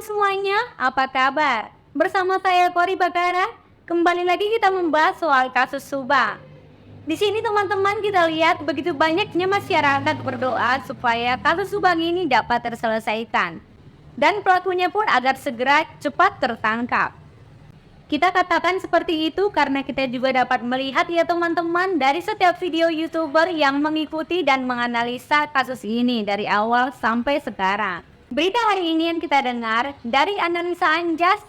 teman-teman semuanya, apa kabar? Bersama saya Kori Bagara, kembali lagi kita membahas soal kasus Subang. Di sini teman-teman kita lihat begitu banyaknya masyarakat berdoa supaya kasus Subang ini dapat terselesaikan. Dan pelakunya pun agar segera cepat tertangkap. Kita katakan seperti itu karena kita juga dapat melihat ya teman-teman dari setiap video YouTuber yang mengikuti dan menganalisa kasus ini dari awal sampai sekarang. Berita hari ini yang kita dengar dari analisa Anjas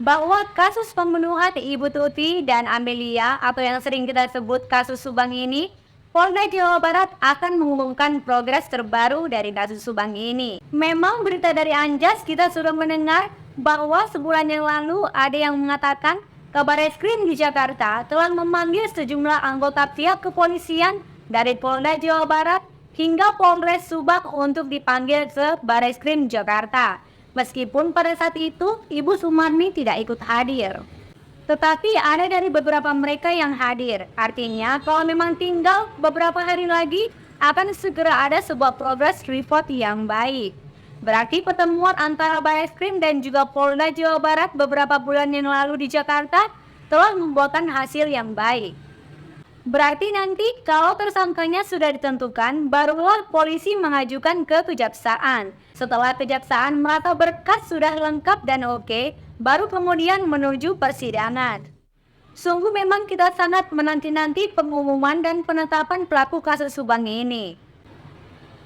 bahwa kasus pembunuhan Ibu Tuti dan Amelia atau yang sering kita sebut kasus Subang ini, Polda Jawa Barat akan mengumumkan progres terbaru dari kasus Subang ini. Memang berita dari Anjas kita sudah mendengar bahwa sebulan yang lalu ada yang mengatakan Kabareskrim di Jakarta telah memanggil sejumlah anggota pihak kepolisian dari Polda Jawa Barat hingga Polres Subang untuk dipanggil ke Bareskrim Jakarta. Meskipun pada saat itu Ibu Sumarni tidak ikut hadir. Tetapi ada dari beberapa mereka yang hadir. Artinya kalau memang tinggal beberapa hari lagi akan segera ada sebuah progress report yang baik. Berarti pertemuan antara Bareskrim dan juga Polda Jawa Barat beberapa bulan yang lalu di Jakarta telah membuahkan hasil yang baik. Berarti nanti kalau tersangkanya sudah ditentukan, barulah polisi mengajukan ke kejaksaan. Setelah kejaksaan merasa berkas sudah lengkap dan oke, baru kemudian menuju persidangan. Sungguh memang kita sangat menanti-nanti pengumuman dan penetapan pelaku kasus Subang ini.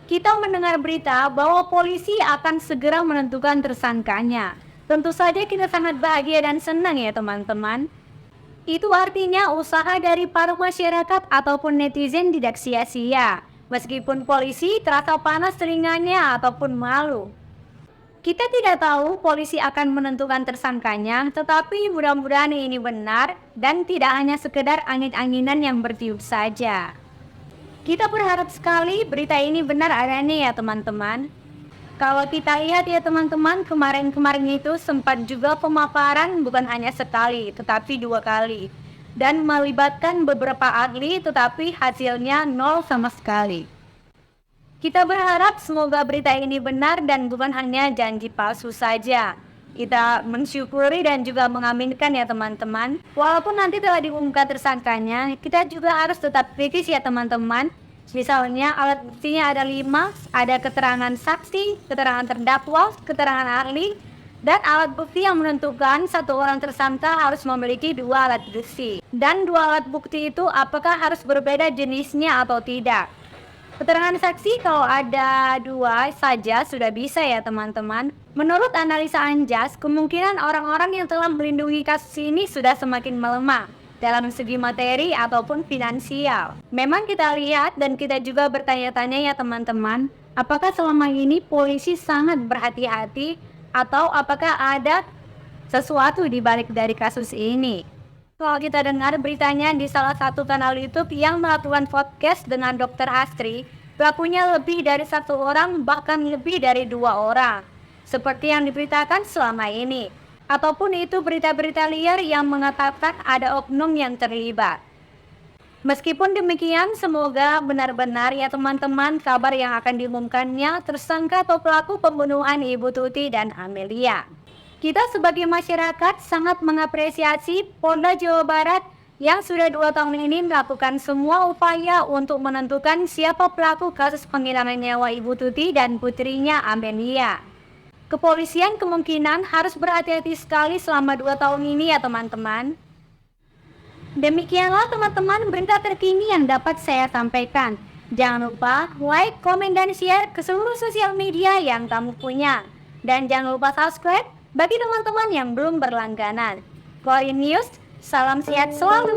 Kita mendengar berita bahwa polisi akan segera menentukan tersangkanya. Tentu saja kita sangat bahagia dan senang ya teman-teman. Itu artinya usaha dari para masyarakat ataupun netizen tidak sia-sia. Meskipun polisi terasa panas telinganya ataupun malu. Kita tidak tahu polisi akan menentukan tersangkanya, tetapi mudah-mudahan ini benar dan tidak hanya sekedar angin-anginan yang bertiup saja. Kita berharap sekali berita ini benar adanya ya teman-teman. Kalau kita lihat ya teman-teman, kemarin-kemarin itu sempat juga pemaparan bukan hanya sekali, tetapi 2 kali. Dan melibatkan beberapa ahli, tetapi hasilnya nol sama sekali. Kita berharap semoga berita ini benar dan bukan hanya janji palsu saja. Kita mensyukuri dan juga mengaminkan ya teman-teman. Walaupun nanti telah diumumkan tersangkanya, kita juga harus tetap kritis ya teman-teman. Misalnya alat buktinya ada 5, ada keterangan saksi, keterangan terdakwa, keterangan ahli, dan alat bukti yang menentukan satu orang tersangka harus memiliki 2 alat bukti. Dan 2 alat bukti itu apakah harus berbeda jenisnya atau tidak. Keterangan saksi kalau ada 2 saja sudah bisa ya teman-teman. Menurut analisa Anjas, kemungkinan orang-orang yang telah melindungi kasus ini sudah semakin melemah dalam segi materi ataupun finansial. Memang kita lihat dan kita juga bertanya-tanya ya teman-teman, apakah selama ini polisi sangat berhati-hati atau apakah ada sesuatu di balik dari kasus ini? Kalau kita dengar beritanya di salah satu kanal YouTube yang melakukan podcast dengan Dr. Astri, pelakunya lebih dari 1 orang bahkan lebih dari 2 orang. Seperti yang diberitakan selama ini. Ataupun itu berita-berita liar yang mengatakan ada oknum yang terlibat. Meskipun demikian, semoga benar-benar ya teman-teman kabar yang akan diumumkannya tersangka atau pelaku pembunuhan Ibu Tuti dan Amelia. Kita sebagai masyarakat sangat mengapresiasi Polda Jawa Barat yang sudah 2 tahun ini melakukan semua upaya untuk menentukan siapa pelaku kasus penghilangan nyawa Ibu Tuti dan putrinya Amelia. Kepolisian kemungkinan harus berhati-hati sekali selama 2 tahun ini ya teman-teman. Demikianlah teman-teman berita terkini yang dapat saya sampaikan. Jangan lupa like, komen, dan share ke seluruh sosial media yang kamu punya. Dan jangan lupa subscribe bagi teman-teman yang belum berlangganan. Kori News, salam sehat selalu.